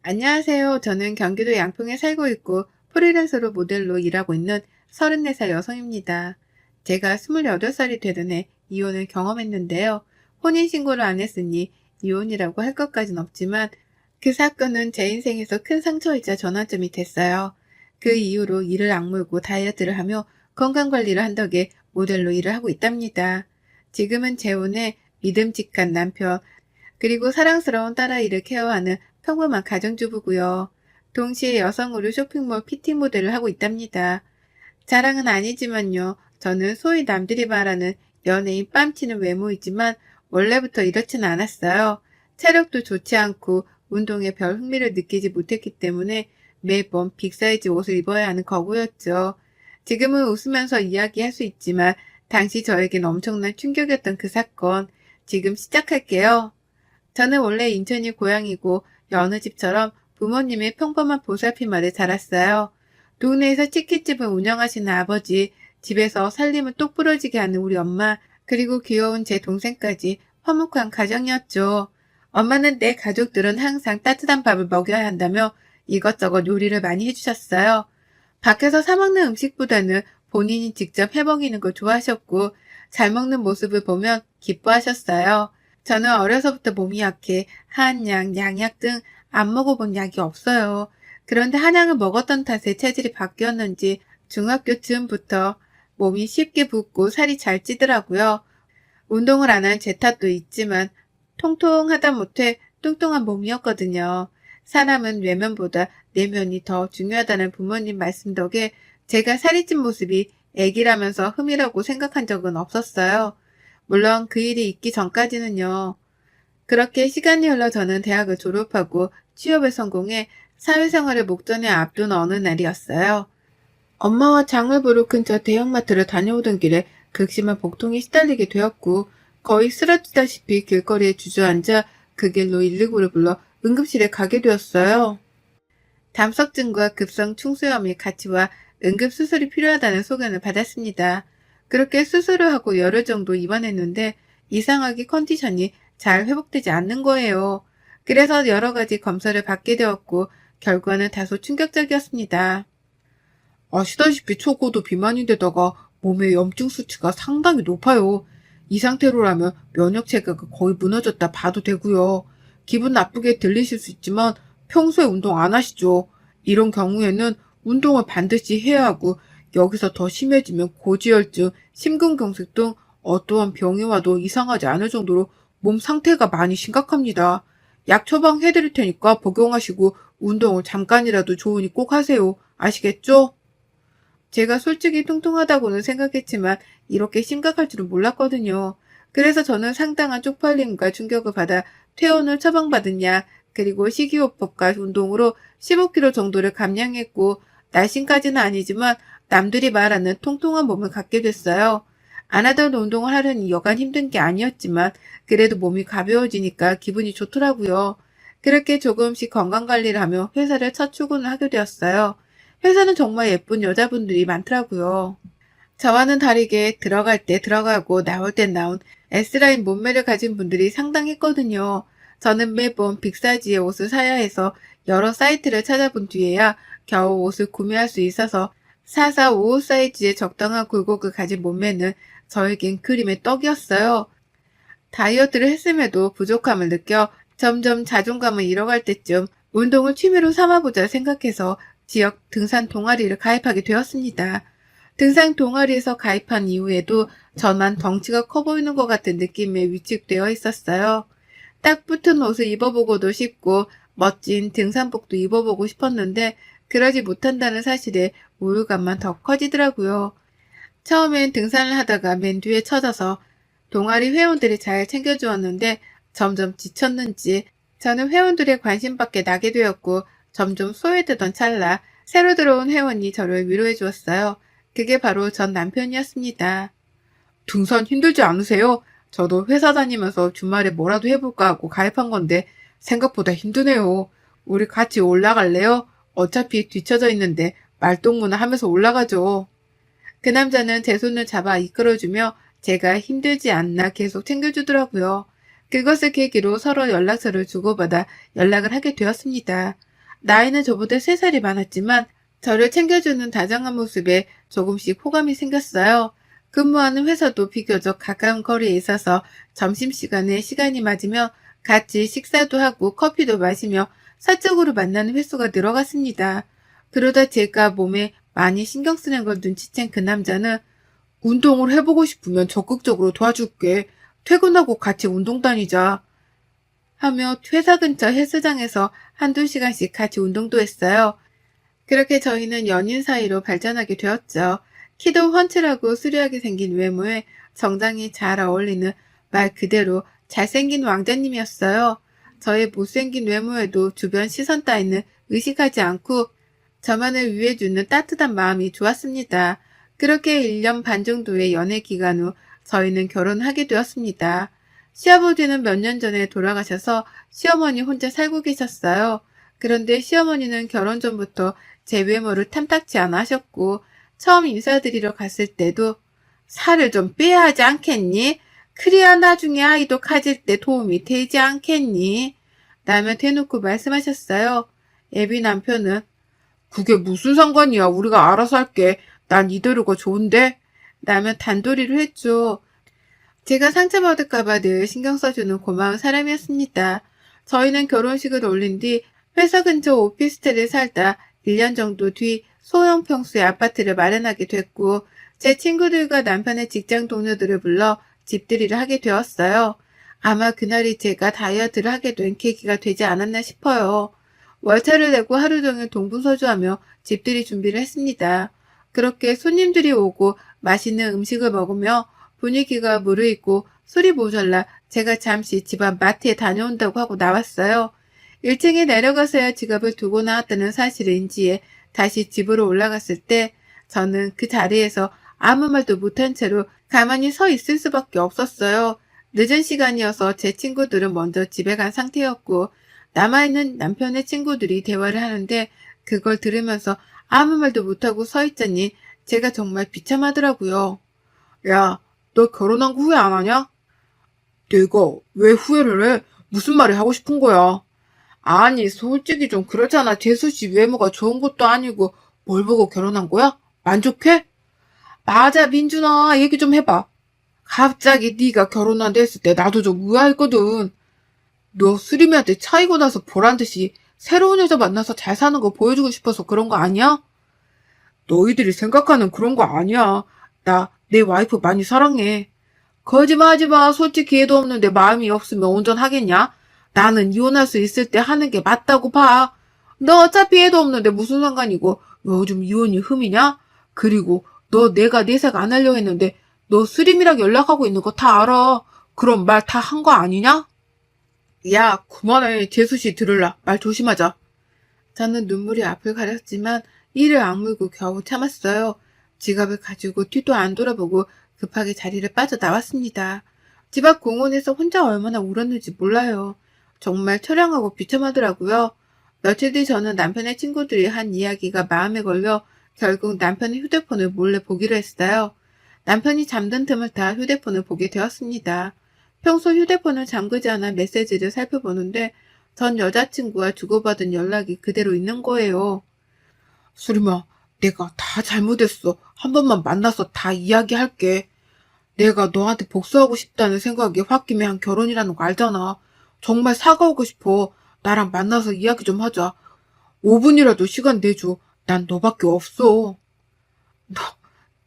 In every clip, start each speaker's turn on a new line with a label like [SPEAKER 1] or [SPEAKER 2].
[SPEAKER 1] 안녕하세요. 저는 경기도 양평에 살고 있고 프리랜서로 모델로 일하고 있는 34살 여성입니다. 제가 28살이 되던 해 이혼을 경험했는데요. 혼인신고를 안 했으니 이혼이라고 할 것까진 없지만 그 사건은 제 인생에서 큰 상처이자 전환점이 됐어요. 그 이후로 이를 악물고 다이어트를 하며 건강관리를 한 덕에 모델로 일을 하고 있답니다. 지금은 재혼해 믿음직한 남편, 그리고 사랑스러운 딸아이를 케어하는 평범한 가정주부고요. 동시에 여성 의류 쇼핑몰 피팅 모델을 하고 있답니다. 자랑은 아니지만요. 저는 소위 남들이 말하는 연예인 뺨치는 외모이지만 원래부터 이렇지는 않았어요. 체력도 좋지 않고 운동에 별 흥미를 느끼지 못했기 때문에 매번 빅사이즈 옷을 입어야 하는 거구였죠. 지금은 웃으면서 이야기할 수 있지만 당시 저에겐 엄청난 충격이었던 그 사건. 지금 시작할게요. 저는 원래 인천이 고향이고 여느 집처럼 부모님의 평범한 보살핌 아래 자랐어요. 동네에서 치킨집을 운영하시는 아버지, 집에서 살림을 똑부러지게 하는 우리 엄마, 그리고 귀여운 제 동생까지 화목한 가정이었죠. 엄마는 내 가족들은 항상 따뜻한 밥을 먹여야 한다며 이것저것 요리를 많이 해주셨어요. 밖에서 사 먹는 음식보다는 본인이 직접 해 먹이는 걸 좋아하셨고 잘 먹는 모습을 보면 기뻐하셨어요. 저는 어려서부터 몸이 약해 한약, 양약 등 안 먹어본 약이 없어요. 그런데 한약을 먹었던 탓에 체질이 바뀌었는지 중학교 즈음부터 몸이 쉽게 붓고 살이 잘 찌더라고요. 운동을 안 한 제 탓도 있지만 통통하다 못해 뚱뚱한 몸이었거든요. 사람은 외면보다 내면이 더 중요하다는 부모님 말씀 덕에 제가 살이 찐 모습이 애기라면서 흠이라고 생각한 적은 없었어요. 물론 그 일이 있기 전까지는요. 그렇게 시간이 흘러 저는 대학을 졸업하고 취업에 성공해 사회생활을 목전에 앞둔 어느 날이었어요. 엄마와 장을 보러 근처 대형마트를 다녀오던 길에 극심한 복통에 시달리게 되었고 거의 쓰러지다시피 길거리에 주저앉아 그 길로 119를 불러 응급실에 가게 되었어요. 담석증과 급성 충수염이 같이 와 응급수술이 필요하다는 소견을 받았습니다. 그렇게 수술을 하고 열흘 정도 입원했는데 이상하게 컨디션이 잘 회복되지 않는 거예요. 그래서 여러 가지 검사를 받게 되었고 결과는 다소 충격적이었습니다. 아시다시피 초고도 비만인데다가 몸에 염증 수치가 상당히 높아요. 이 상태로라면 면역 체계가 거의 무너졌다 봐도 되고요. 기분 나쁘게 들리실 수 있지만 평소에 운동 안 하시죠? 이런 경우에는 운동을 반드시 해야 하고 여기서 더 심해지면 고지혈증, 심근경색 등 어떠한 병이 와도 이상하지 않을 정도로 몸 상태가 많이 심각합니다. 약 처방해드릴 테니까 복용하시고 운동을 잠깐이라도 좋으니 꼭 하세요. 아시겠죠? 제가 솔직히 뚱뚱하다고는 생각했지만 이렇게 심각할 줄은 몰랐거든요. 그래서 저는 상당한 쪽팔림과 충격을 받아 퇴원을 처방받은 약, 그리고 식이요법과 운동으로 15kg 정도를 감량했고 날씬까지는 아니지만 남들이 말하는 통통한 몸을 갖게 됐어요. 안 하던 운동을 하려니 여간 힘든 게 아니었지만 그래도 몸이 가벼워지니까 기분이 좋더라고요. 그렇게 조금씩 건강관리를 하며 회사를 첫 출근을 하게 되었어요. 회사는 정말 예쁜 여자분들이 많더라고요. 저와는 다르게 들어갈 때 들어가고 나올 때 나온 S라인 몸매를 가진 분들이 상당했거든요. 저는 매번 빅사이즈의 옷을 사야 해서 여러 사이트를 찾아본 뒤에야 겨우 옷을 구매할 수 있어서 44, 55 사이즈의 적당한 굴곡을 가진 몸매는 저에겐 그림의 떡이었어요. 다이어트를 했음에도 부족함을 느껴 점점 자존감을 잃어갈 때쯤 운동을 취미로 삼아보자 생각해서 지역 등산 동아리를 가입하게 되었습니다. 등산 동아리에서 가입한 이후에도 저만 덩치가 커 보이는 것 같은 느낌에 위축되어 있었어요. 딱 붙은 옷을 입어보고도 싶고 멋진 등산복도 입어보고 싶었는데 그러지 못한다는 사실에 우울감만 더 커지더라고요. 처음엔 등산을 하다가 맨 뒤에 처져서 동아리 회원들이 잘 챙겨주었는데 점점 지쳤는지 저는 회원들의 관심밖에 나게 되었고 점점 소외되던 찰나 새로 들어온 회원이 저를 위로해 주었어요. 그게 바로 전 남편이었습니다. 등산 힘들지 않으세요? 저도 회사 다니면서 주말에 뭐라도 해볼까 하고 가입한 건데 생각보다 힘드네요. 우리 같이 올라갈래요? 어차피 뒤쳐져 있는데 말동무나 하면서 올라가죠. 그 남자는 제 손을 잡아 이끌어주며 제가 힘들지 않나 계속 챙겨주더라고요. 그것을 계기로 서로 연락처를 주고받아 연락을 하게 되었습니다. 나이는 저보다 3살이 많았지만 저를 챙겨주는 다정한 모습에 조금씩 호감이 생겼어요. 근무하는 회사도 비교적 가까운 거리에 있어서 점심시간에 시간이 맞으며 같이 식사도 하고 커피도 마시며 사적으로 만나는 횟수가 늘어갔습니다. 그러다 제가 몸에 많이 신경 쓰는 걸 눈치챈 그 남자는 운동을 해보고 싶으면 적극적으로 도와줄게. 퇴근하고 같이 운동 다니자. 하며 회사 근처 헬스장에서 한두 시간씩 같이 운동도 했어요. 그렇게 저희는 연인 사이로 발전하게 되었죠. 키도 훤칠하고 수려하게 생긴 외모에 정장이 잘 어울리는 말 그대로 잘생긴 왕자님이었어요. 저의 못생긴 외모에도 주변 시선 따위는 의식하지 않고 저만을 위해주는 따뜻한 마음이 좋았습니다. 그렇게 1년 반 정도의 연애 기간 후 저희는 결혼하게 되었습니다. 시아버지는 몇 년 전에 돌아가셔서 시어머니 혼자 살고 계셨어요. 그런데 시어머니는 결혼 전부터 제 외모를 탐탁치 않아 하셨고 처음 인사드리러 갔을 때도 살을 좀 빼야 하지 않겠니? 그래야 나중에 아이도 가질 때 도움이 되지 않겠니? 라며 대놓고 말씀하셨어요. 애비 남편은 그게 무슨 상관이야. 우리가 알아서 할게. 난 이대로가 좋은데? 라며 단도리를 했죠. 제가 상처받을까봐 늘 신경 써주는 고마운 사람이었습니다. 저희는 결혼식을 올린 뒤 회사 근처 오피스텔에 살다 1년 정도 뒤 소형 평수의 아파트를 마련하게 됐고 제 친구들과 남편의 직장 동료들을 불러 집들이를 하게 되었어요. 아마 그날이 제가 다이어트를 하게 된 계기가 되지 않았나 싶어요. 월차를 내고 하루 종일 동분서주하며 집들이 준비를 했습니다. 그렇게 손님들이 오고 맛있는 음식을 먹으며 분위기가 무르익고 술이 모자라 제가 잠시 집 앞 마트에 다녀온다고 하고 나왔어요. 1층에 내려가서야 지갑을 두고 나왔다는 사실을 인지해 다시 집으로 올라갔을 때 저는 그 자리에서 아무 말도 못한 채로 가만히 서 있을 수밖에 없었어요. 늦은 시간이어서 제 친구들은 먼저 집에 간 상태였고 남아있는 남편의 친구들이 대화를 하는데 그걸 들으면서 아무 말도 못하고 서 있자니 제가 정말 비참하더라고요. 야, 너 결혼한 거 후회 안 하냐? 내가 왜 후회를 해? 무슨 말이 하고 싶은 거야? 아니, 솔직히 좀 그렇잖아. 재수 씨 외모가 좋은 것도 아니고 뭘 보고 결혼한 거야? 만족해? 맞아, 민준아. 얘기 좀 해봐. 갑자기 네가 결혼한다 했을 때 나도 좀 의아했거든. 너 수림이한테 차이고 나서 보란 듯이 새로운 여자 만나서 잘 사는 거 보여주고 싶어서 그런 거 아니야? 너희들이 생각하는 그런 거 아니야. 나 내 와이프 많이 사랑해. 거짓말하지 마. 솔직히 애도 없는데 마음이 없으면 온전하겠냐? 나는 이혼할 수 있을 때 하는 게 맞다고 봐. 너 어차피 애도 없는데 무슨 상관이고 요즘 이혼이 흠이냐? 그리고 너 내가 내색 안 하려고 했는데 너 수림이랑 연락하고 있는 거 다 알아. 그럼 말 다 한 거 아니냐? 야, 그만해. 재수씨 들을라. 말 조심하자. 저는 눈물이 앞을 가렸지만 이를 악물고 겨우 참았어요. 지갑을 가지고 뒤도 안 돌아보고 급하게 자리를 빠져나왔습니다. 집 앞 공원에서 혼자 얼마나 울었는지 몰라요. 정말 처량하고 비참하더라고요. 며칠 뒤 저는 남편의 친구들이 한 이야기가 마음에 걸려 결국 남편의 휴대폰을 몰래 보기로 했어요. 남편이 잠든 틈을 타 휴대폰을 보게 되었습니다. 평소 휴대폰을 잠그지 않아 메시지를 살펴보는데 전 여자친구와 주고받은 연락이 그대로 있는 거예요. 수림아, 내가 다 잘못했어. 한 번만 만나서 다 이야기할게. 내가 너한테 복수하고 싶다는 생각에 홧김에 한 결혼이라는 거 알잖아. 정말 사과하고 싶어. 나랑 만나서 이야기 좀 하자. 5분이라도 시간 내줘. 난 너밖에 없어. 너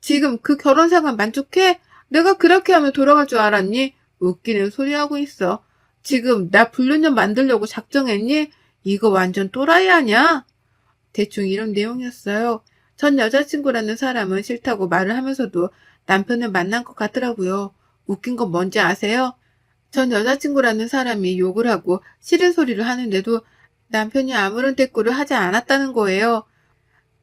[SPEAKER 1] 지금 그 결혼 생활 만족해? 내가 그렇게 하면 돌아갈 줄 알았니? 웃기는 소리 하고 있어. 지금 나 불륜녀 만들려고 작정했니? 이거 완전 또라이 아니야? 대충 이런 내용이었어요. 전 여자친구라는 사람은 싫다고 말을 하면서도 남편을 만난 것 같더라고요. 웃긴 건 뭔지 아세요? 전 여자친구라는 사람이 욕을 하고 싫은 소리를 하는데도 남편이 아무런 대꾸를 하지 않았다는 거예요.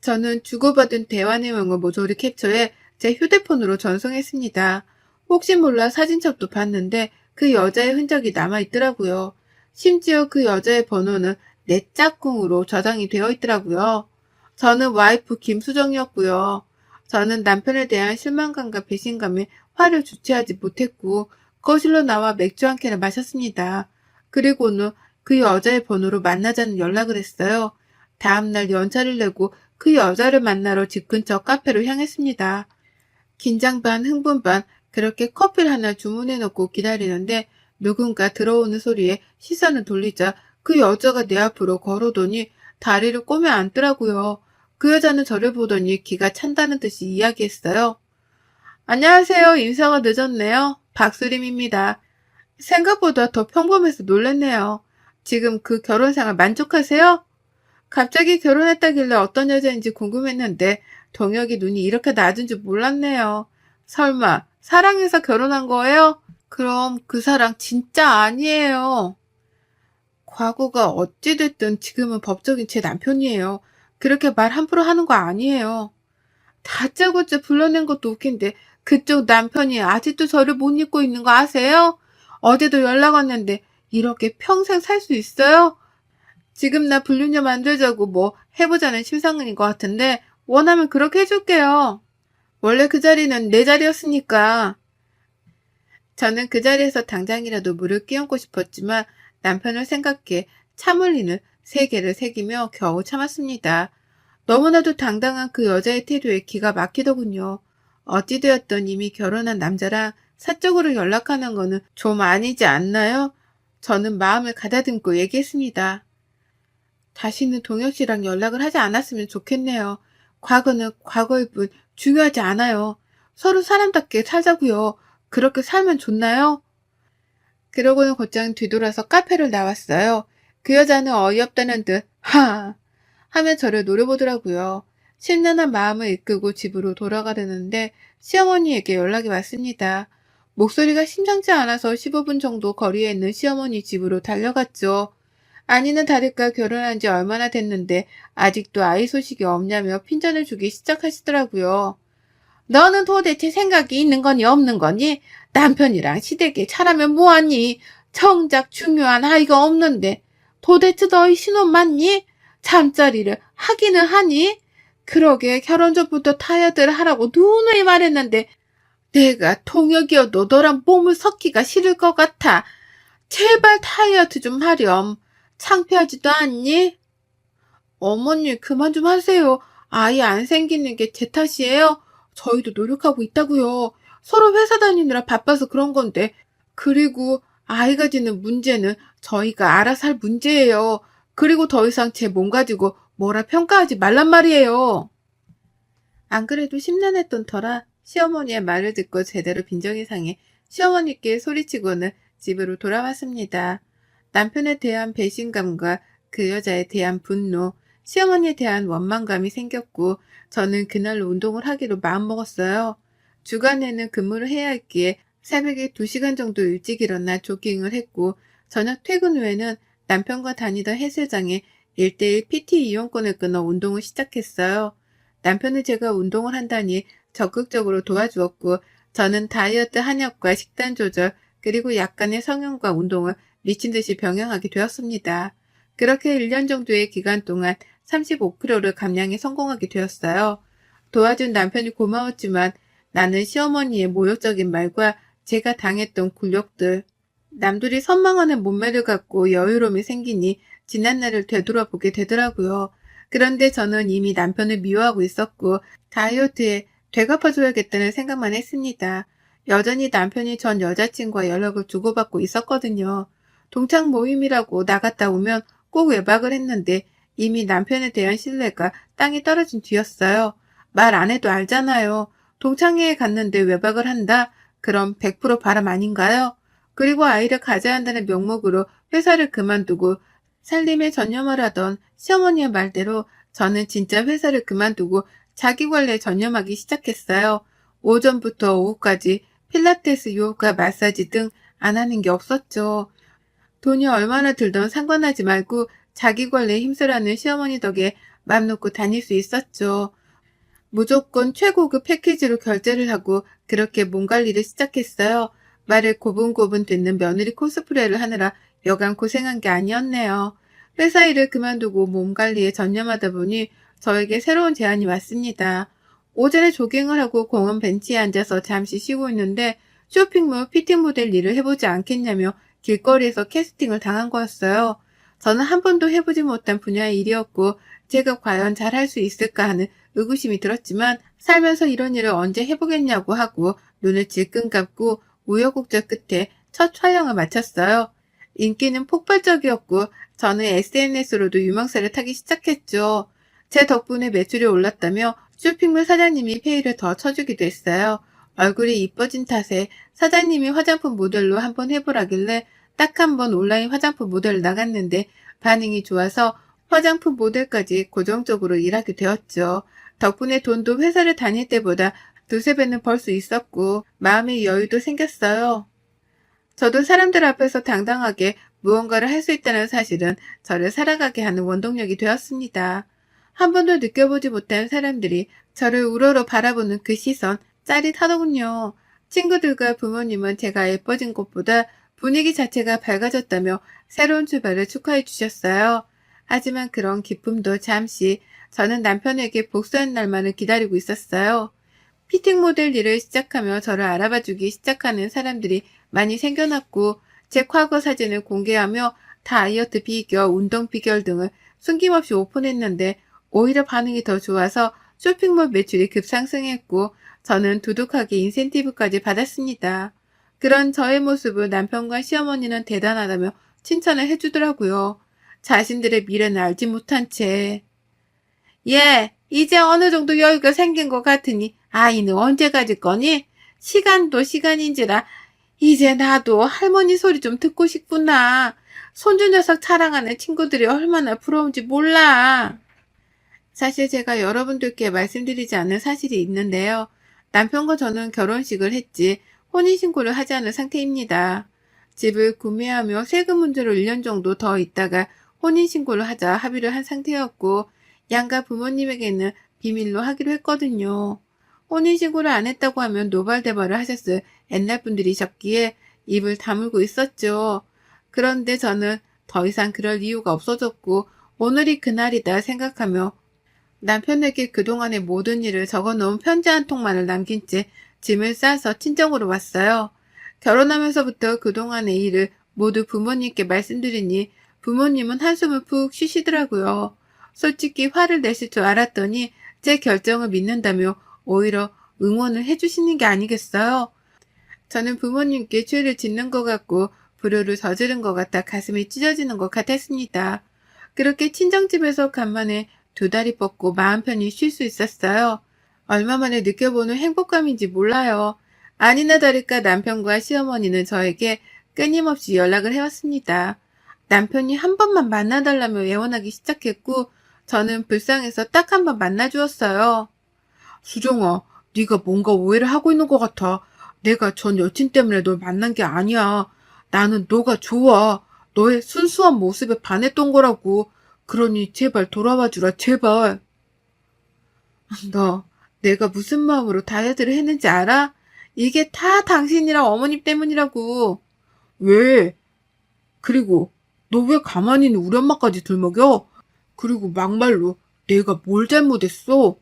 [SPEAKER 1] 저는 주고받은 대화 내용을 모조리 캡처해 제 휴대폰으로 전송했습니다. 혹시 몰라 사진첩도 봤는데 그 여자의 흔적이 남아있더라고요. 심지어 그 여자의 번호는 내 짝꿍으로 저장이 되어 있더라고요. 저는 와이프 김수정이었고요. 저는 남편에 대한 실망감과 배신감에 화를 주체하지 못했고 거실로 나와 맥주 한 캔을 마셨습니다. 그리고는 그 여자의 번호로 만나자는 연락을 했어요. 다음날 연차를 내고 그 여자를 만나러 집 근처 카페로 향했습니다. 긴장 반 흥분 반 그렇게 커피를 하나 주문해 놓고 기다리는데 누군가 들어오는 소리에 시선을 돌리자 그 여자가 내 앞으로 걸어오더니 다리를 꼬며 앉더라고요. 그 여자는 저를 보더니 기가 찬다는 듯이 이야기했어요. 안녕하세요. 인사가 늦었네요. 박수림입니다. 생각보다 더 평범해서 놀랐네요. 지금 그 결혼 생활 만족하세요? 갑자기 결혼했다길래 어떤 여자인지 궁금했는데 동혁이 눈이 이렇게 낮은 줄 몰랐네요. 설마 사랑해서 결혼한 거예요? 그럼 그 사랑 진짜 아니에요. 과거가 어찌됐든 지금은 법적인 제 남편이에요. 그렇게 말 함부로 하는 거 아니에요. 다짜고짜 불러낸 것도 웃긴데 그쪽 남편이 아직도 저를 못 잊고 있는 거 아세요? 어제도 연락 왔는데 이렇게 평생 살 수 있어요? 지금 나 불륜녀 만들자고 뭐 해보자는 심상인 것 같은데 원하면 그렇게 해줄게요. 원래 그 자리는 내 자리였으니까. 저는 그 자리에서 당장이라도 물을 끼얹고 싶었지만 남편을 생각해 참을리는 세개를 새기며 겨우 참았습니다. 너무나도 당당한 그 여자의 태도에 기가 막히더군요. 어찌되었던 이미 결혼한 남자랑 사적으로 연락하는 거는 좀 아니지 않나요? 저는 마음을 가다듬고 얘기했습니다. 다시는 동혁 씨랑 연락을 하지 않았으면 좋겠네요. 과거는 과거일 뿐 중요하지 않아요. 서로 사람답게 살자고요. 그렇게 살면 좋나요? 그러고는 곧장 뒤돌아서 카페를 나왔어요. 그 여자는 어이없다는 듯 하며 저를 노려보더라고요. 심란한 마음을 이끌고 집으로 돌아가려는데 시어머니에게 연락이 왔습니다. 목소리가 심상치 않아서 15분 정도 거리에 있는 시어머니 집으로 달려갔죠. 아니는 다를까 결혼한 지 얼마나 됐는데 아직도 아이 소식이 없냐며 핀잔을 주기 시작하시더라고요. 너는 도대체 생각이 있는 거니 없는 거니? 남편이랑 시댁에 차라면 뭐하니? 정작 중요한 아이가 없는데 도대체 너희 신혼 맞니? 잠자리를 하기는 하니? 그러게 결혼 전부터 다이어트를 하라고 누누이 말했는데 내가 통역이어도 너랑 몸을 섞기가 싫을 것 같아. 제발 다이어트 좀 하렴. 창피하지도 않니? 어머니 그만 좀 하세요. 아이 안 생기는 게 제 탓이에요? 저희도 노력하고 있다고요. 서로 회사 다니느라 바빠서 그런 건데. 그리고 아이가 지는 문제는 저희가 알아서 할 문제예요. 그리고 더 이상 제 몸 가지고 뭐라 평가하지 말란 말이에요. 안 그래도 심란했던 터라 시어머니의 말을 듣고 제대로 빈정이 상해 시어머니께 소리치고는 집으로 돌아왔습니다. 남편에 대한 배신감과 그 여자에 대한 분노, 시어머니에 대한 원망감이 생겼고 저는 그날로 운동을 하기로 마음먹었어요. 주간에는 근무를 해야 했기에 새벽에 2시간 정도 일찍 일어나 조깅을 했고 저녁 퇴근 후에는 남편과 다니던 헬스장에 1:1 PT 이용권을 끊어 운동을 시작했어요. 남편은 제가 운동을 한다니 적극적으로 도와주었고 저는 다이어트 한약과 식단 조절 그리고 약간의 성형과 운동을 미친 듯이 병행하게 되었습니다. 그렇게 1년 정도의 기간 동안 35kg를 감량에 성공하게 되었어요. 도와준 남편이 고마웠지만 나는 시어머니의 모욕적인 말과 제가 당했던 굴욕들, 남들이 선망하는 몸매를 갖고 여유로움이 생기니 지난날을 되돌아보게 되더라고요. 그런데 저는 이미 남편을 미워하고 있었고 다이어트에 되갚아줘야겠다는 생각만 했습니다. 여전히 남편이 전 여자친구와 연락을 주고받고 있었거든요. 동창 모임이라고 나갔다 오면 꼭 외박을 했는데 이미 남편에 대한 신뢰가 땅이 떨어진 뒤였어요. 말 안 해도 알잖아요. 동창회에 갔는데 외박을 한다? 그럼 100% 바람 아닌가요? 그리고 아이를 가져야 한다는 명목으로 회사를 그만두고 살림에 전념을 하던 시어머니의 말대로 저는 진짜 회사를 그만두고 자기관리에 전념하기 시작했어요. 오전부터 오후까지 필라테스, 요가, 마사지 등 안 하는 게 없었죠. 돈이 얼마나 들던 상관하지 말고 자기관리에 힘쓰라는 시어머니 덕에 맘 놓고 다닐 수 있었죠. 무조건 최고급 패키지로 결제를 하고 그렇게 몸 관리를 시작했어요. 말을 고분고분 듣는 며느리 코스프레를 하느라 여간 고생한 게 아니었네요. 회사 일을 그만두고 몸 관리에 전념하다 보니 저에게 새로운 제안이 왔습니다. 오전에 조깅을 하고 공원 벤치에 앉아서 잠시 쉬고 있는데 쇼핑몰 피팅 모델 일을 해보지 않겠냐며 길거리에서 캐스팅을 당한 거였어요. 저는 한 번도 해보지 못한 분야의 일이었고 제가 과연 잘할 수 있을까 하는 의구심이 들었지만 살면서 이런 일을 언제 해보겠냐고 하고 눈을 질끈 감고 우여곡절 끝에 첫 촬영을 마쳤어요. 인기는 폭발적이었고 저는 SNS로도 유명세를 타기 시작했죠. 제 덕분에 매출이 올랐다며 쇼핑몰 사장님이 페이를 더 쳐주기도 했어요. 얼굴이 이뻐진 탓에 사장님이 화장품 모델로 한번 해보라길래 딱 한 번 온라인 화장품 모델을 나갔는데 반응이 좋아서 화장품 모델까지 고정적으로 일하게 되었죠. 덕분에 돈도 회사를 다닐 때보다 두세 배는 벌 수 있었고 마음의 여유도 생겼어요. 저도 사람들 앞에서 당당하게 무언가를 할 수 있다는 사실은 저를 살아가게 하는 원동력이 되었습니다. 한 번도 느껴보지 못한 사람들이 저를 우러러 바라보는 그 시선 짜릿하더군요. 친구들과 부모님은 제가 예뻐진 것보다 분위기 자체가 밝아졌다며 새로운 출발을 축하해 주셨어요. 하지만 그런 기쁨도 잠시 저는 남편에게 복수한 날만을 기다리고 있었어요. 피팅 모델 일을 시작하며 저를 알아봐주기 시작하는 사람들이 많이 생겨났고 제 과거 사진을 공개하며 다이어트 비결, 운동 비결 등을 숨김없이 오픈했는데 오히려 반응이 더 좋아서 쇼핑몰 매출이 급상승했고 저는 두둑하게 인센티브까지 받았습니다. 그런 저의 모습을 남편과 시어머니는 대단하다며 칭찬을 해주더라고요. 자신들의 미래는 알지 못한 채. 예, 이제 어느 정도 여유가 생긴 것 같으니 아이는 언제 가질 거니? 시간도 시간인지라 이제 나도 할머니 소리 좀 듣고 싶구나. 손주 녀석 자랑하는 친구들이 얼마나 부러운지 몰라. 사실 제가 여러분들께 말씀드리지 않은 사실이 있는데요. 남편과 저는 결혼식을 했지 혼인신고를 하지 않은 상태입니다. 집을 구매하며 세금 문제로 1년 정도 더 있다가 혼인신고를 하자 합의를 한 상태였고 양가 부모님에게는 비밀로 하기로 했거든요. 혼인신고를 안 했다고 하면 노발대발을 하셨을 옛날 분들이셨기에 입을 다물고 있었죠. 그런데 저는 더 이상 그럴 이유가 없어졌고 오늘이 그날이다 생각하며 남편에게 그동안의 모든 일을 적어놓은 편지 한 통만을 남긴 채 짐을 싸서 친정으로 왔어요. 결혼하면서부터 그동안의 일을 모두 부모님께 말씀드리니 부모님은 한숨을 푹 쉬시더라고요. 솔직히 화를 내실 줄 알았더니 제 결정을 믿는다며 오히려 응원을 해주시는 게 아니겠어요? 저는 부모님께 죄를 짓는 것 같고 불효를 저지른 것 같아 가슴이 찢어지는 것 같았습니다. 그렇게 친정집에서 간만에 두 다리 뻗고 마음 편히 쉴 수 있었어요. 얼마 만에 느껴보는 행복감인지 몰라요. 아니나 다를까 남편과 시어머니는 저에게 끊임없이 연락을 해왔습니다. 남편이 한 번만 만나달라며 애원하기 시작했고 저는 불쌍해서 딱 한 번 만나주었어요. 수정아, 네가 뭔가 오해를 하고 있는 것 같아. 내가 전 여친 때문에 널 만난 게 아니야. 나는 너가 좋아. 너의 순수한 모습에 반했던 거라고. 그러니 제발 돌아와 주라, 제발. 너, 내가 무슨 마음으로 다이어트를 했는지 알아? 이게 다 당신이랑 어머님 때문이라고. 왜? 그리고 너 왜 가만히 있는 우리 엄마까지 들먹여? 그리고 막말로 내가 뭘 잘못했어?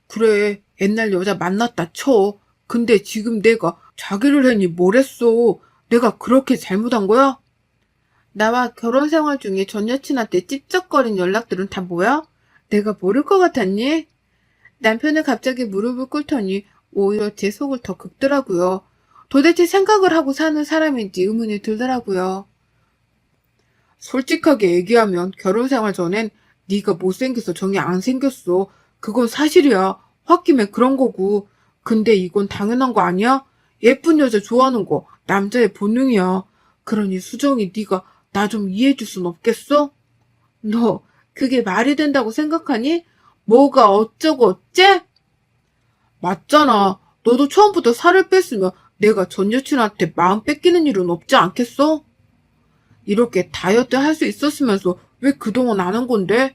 [SPEAKER 1] 그래, 옛날 여자 만났다 쳐. 근데 지금 내가 자기를 했니 뭘 했어? 내가 그렇게 잘못한 거야? 나와 결혼 생활 중에 전 여친한테 찝쩍거린 연락들은 다 뭐야? 내가 모를 것 같았니? 남편은 갑자기 무릎을 꿇더니 오히려 제 속을 더 긁더라고요. 도대체 생각을 하고 사는 사람인지 의문이 들더라고요. 솔직하게 얘기하면 결혼 생활 전엔 네가 못생겨서 정이 안 생겼어. 그건 사실이야. 홧김에 그런 거고. 근데 이건 당연한 거 아니야? 예쁜 여자 좋아하는 거 남자의 본능이야. 그러니 수정이 네가 나 좀 이해해줄 순 없겠어? 너 그게 말이 된다고 생각하니? 뭐가 어쩌고 어째? 맞잖아. 너도 처음부터 살을 뺐으면 내가 전 여친한테 마음 뺏기는 일은 없지 않겠어? 이렇게 다이어트 할 수 있었으면서 왜 그동안 안 한 건데?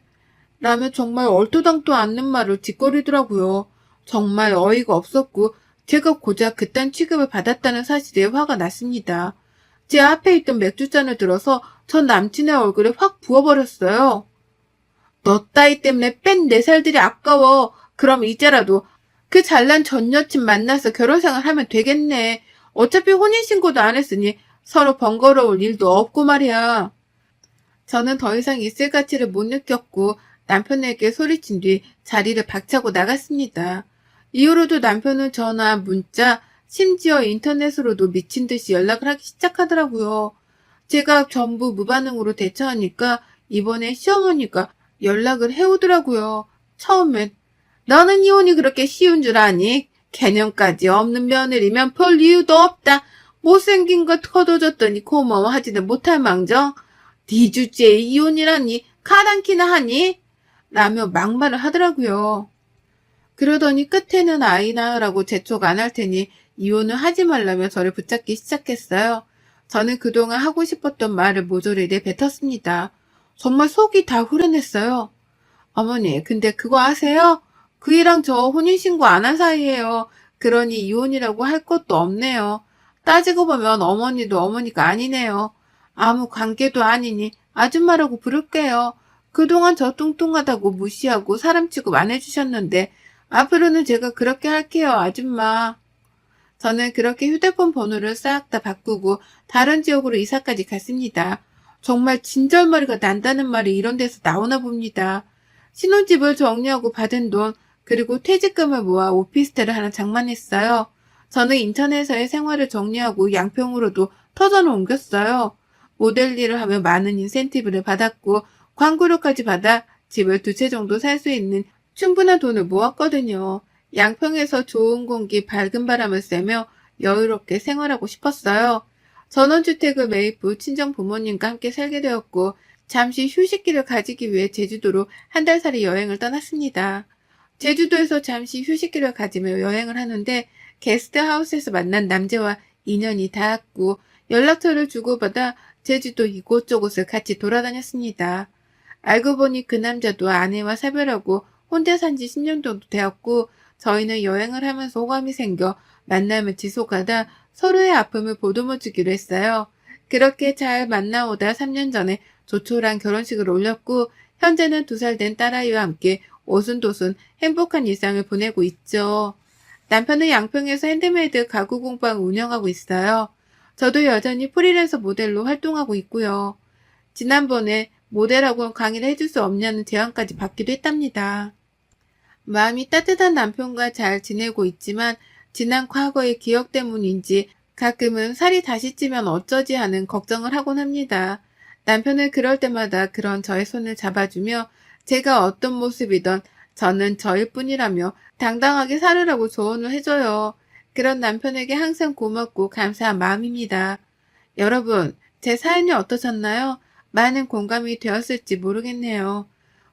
[SPEAKER 1] 라며 정말 얼토당토 않는 말을 짓거리더라고요. 정말 어이가 없었고 제가 고작 그딴 취급을 받았다는 사실에 화가 났습니다. 제 앞에 있던 맥주잔을 들어서 전 남친의 얼굴에 확 부어버렸어요. 너 따위 때문에 뺀 내 살들이 아까워. 그럼 이제라도 그 잘난 전 여친 만나서 결혼생활 하면 되겠네. 어차피 혼인신고도 안 했으니 서로 번거로울 일도 없고 말이야. 저는 더 이상 있을 가치를 못 느꼈고 남편에게 소리친 뒤 자리를 박차고 나갔습니다. 이후로도 남편은 전화, 문자, 심지어 인터넷으로도 미친 듯이 연락을 하기 시작하더라고요. 제가 전부 무반응으로 대처하니까 이번에 시어머니가 연락을 해오더라고요. 처음엔 너는 이혼이 그렇게 쉬운 줄 아니? 개념까지 없는 며느리면 볼 이유도 없다. 못생긴 것 거둬줬더니 고마워하지는 못할 망정. 네 주제에 이혼이라니 가당키나 하니? 라며 막말을 하더라고요. 그러더니 끝에는 아이 낳으라고 재촉 안 할 테니 이혼을 하지 말라며 저를 붙잡기 시작했어요. 저는 그동안 하고 싶었던 말을 모조리 내뱉었습니다. 정말 속이 다 후련했어요. 어머니, 근데 그거 아세요? 그이랑 저 혼인신고 안 한 사이예요. 그러니 이혼이라고 할 것도 없네요. 따지고 보면 어머니도 어머니가 아니네요. 아무 관계도 아니니 아줌마라고 부를게요. 그동안 저 뚱뚱하다고 무시하고 사람 취급 안 해주셨는데 앞으로는 제가 그렇게 할게요, 아줌마. 저는 그렇게 휴대폰 번호를 싹 다 바꾸고 다른 지역으로 이사까지 갔습니다. 정말 진절머리가 난다는 말이 이런 데서 나오나 봅니다. 신혼집을 정리하고 받은 돈, 그리고 퇴직금을 모아 오피스텔을 하나 장만했어요. 저는 인천에서의 생활을 정리하고 양평으로도 터전을 옮겼어요. 모델 일을 하며 많은 인센티브를 받았고 광고료까지 받아 집을 2채 정도 살 수 있는 충분한 돈을 모았거든요. 양평에서 좋은 공기, 밝은 바람을 쐬며 여유롭게 생활하고 싶었어요. 전원주택을 매입 후 친정 부모님과 함께 살게 되었고 잠시 휴식기를 가지기 위해 제주도로 한 달살이 여행을 떠났습니다. 제주도에서 잠시 휴식기를 가지며 여행을 하는데 게스트하우스에서 만난 남자와 인연이 닿았고 연락처를 주고받아 제주도 이곳저곳을 같이 돌아다녔습니다. 알고 보니 그 남자도 아내와 사별하고 혼자 산 지 10년 정도 되었고 저희는 여행을 하면서 호감이 생겨 만남을 지속하다 서로의 아픔을 보듬어주기로 했어요. 그렇게 잘 만나오다 3년 전에 조촐한 결혼식을 올렸고 현재는 2살 된 딸아이와 함께 오순도순 행복한 일상을 보내고 있죠. 남편은 양평에서 핸드메이드 가구 공방을 운영하고 있어요. 저도 여전히 프리랜서 모델로 활동하고 있고요. 지난번에 모델학원 강의를 해줄 수 없냐는 제안까지 받기도 했답니다. 마음이 따뜻한 남편과 잘 지내고 있지만 지난 과거의 기억 때문인지 가끔은 살이 다시 찌면 어쩌지 하는 걱정을 하곤 합니다. 남편은 그럴 때마다 그런 저의 손을 잡아주며 제가 어떤 모습이든 저는 저일 뿐이라며 당당하게 살으라고 조언을 해줘요. 그런 남편에게 항상 고맙고 감사한 마음입니다. 여러분, 제 사연이 어떠셨나요? 많은 공감이 되었을지 모르겠네요.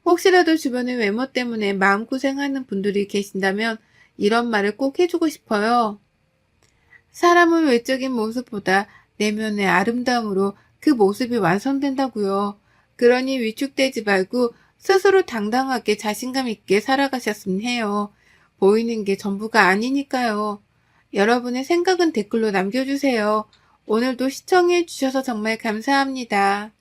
[SPEAKER 1] 혹시라도 주변의 외모 때문에 마음고생하는 분들이 계신다면 이런 말을 꼭 해주고 싶어요. 사람은 외적인 모습보다 내면의 아름다움으로 그 모습이 완성된다고요. 그러니 위축되지 말고 스스로 당당하게 자신감 있게 살아가셨으면 해요. 보이는 게 전부가 아니니까요. 여러분의 생각은 댓글로 남겨주세요. 오늘도 시청해 주셔서 정말 감사합니다.